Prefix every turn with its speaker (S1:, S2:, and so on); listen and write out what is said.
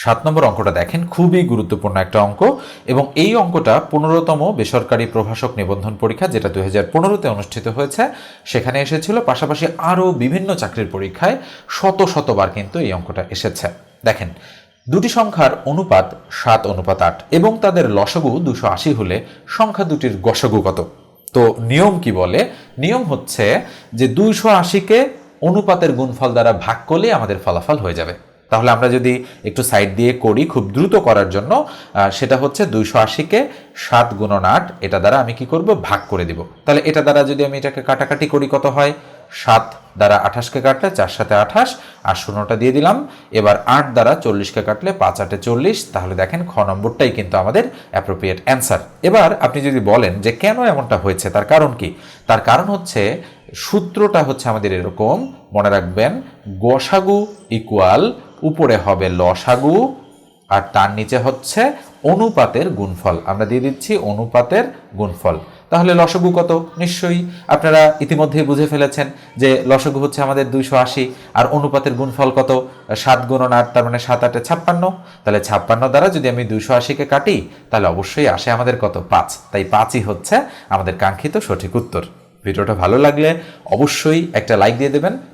S1: 7 নম্বর অঙ্কটা দেখেন, খুবই গুরুত্বপূর্ণ একটা অঙ্ক এবং এই অঙ্কটা 15তম বেসরকারি প্রভাষক নিবন্ধন পরীক্ষা যেটা 2015-তে অনুষ্ঠিত হয়েছে সেখানে এসেছিল, পাশাপাশি আরও বিভিন্ন চাকরির পরীক্ষায় শতবার কিন্তু এই অঙ্কটা এসেছে। দেখেন, দুটি সংখ্যার অনুপাত 7:8 এবং তাদের লসাগু 280 হলে সংখ্যা দুটির গসাগু কত? তো নিয়ম কি বলে? নিয়ম হচ্ছে যে 280কে অনুপাতের গুণফল দ্বারা ভাগ করলে আমাদের ফলাফল হয়ে যাবে। তাহলে আমরা যদি একটু সাইড দিয়ে করি খুব দ্রুত করার জন্য, সেটা হচ্ছে 280কে 7 গুণন 8 এটা দ্বারা আমি কি করব? ভাগ করে দিব। তাহলে এটা দ্বারা যদি আমি এটাকে কাটাকাটি করি কত হয়? 7 দ্বারা 28কে কাটলে 4 7 28 আর শূন্যটা দিয়ে দিলাম। এবার 8 দ্বারা 40কে কাটলে 5 8 40। তাহলে দেখেন খ নম্বরটাই কিন্তু আমাদের অ্যাপ্রোপ্রিয়েট অ্যান্সার। এবার আপনি যদি বলেন যে কেন এমনটা হয়েছে, তার কারণ কি? তার কারণ হচ্ছে সূত্রটা হচ্ছে আমাদের এরকম, মনে রাখবেন, গসাগু ইকুয়াল উপরে হবে লসাগু আর তার নিচে হচ্ছে অনুপাতের গুণফল। আমরা দিয়ে দিচ্ছি অনুপাতের গুণফল। তাহলে লসাগু কত? নিশ্চয়ই আপনারা ইতিমধ্যেই বুঝে ফেলেছেন যে লসাগু হচ্ছে আমাদের 280 আর অনুপাতের গুণফল কত? 7 গুণন 8, তার মানে 7 8 56। তাহলে 56 দ্বারা যদি আমি 280কে কাটি তাহলে অবশ্যই আসে আমাদের কত? 5। তাই 5ই হচ্ছে আমাদের কাঙ্ক্ষিত সঠিক উত্তর। ভিডিওটা ভালো লাগলে অবশ্যই একটা লাইক দিয়ে দেবেন।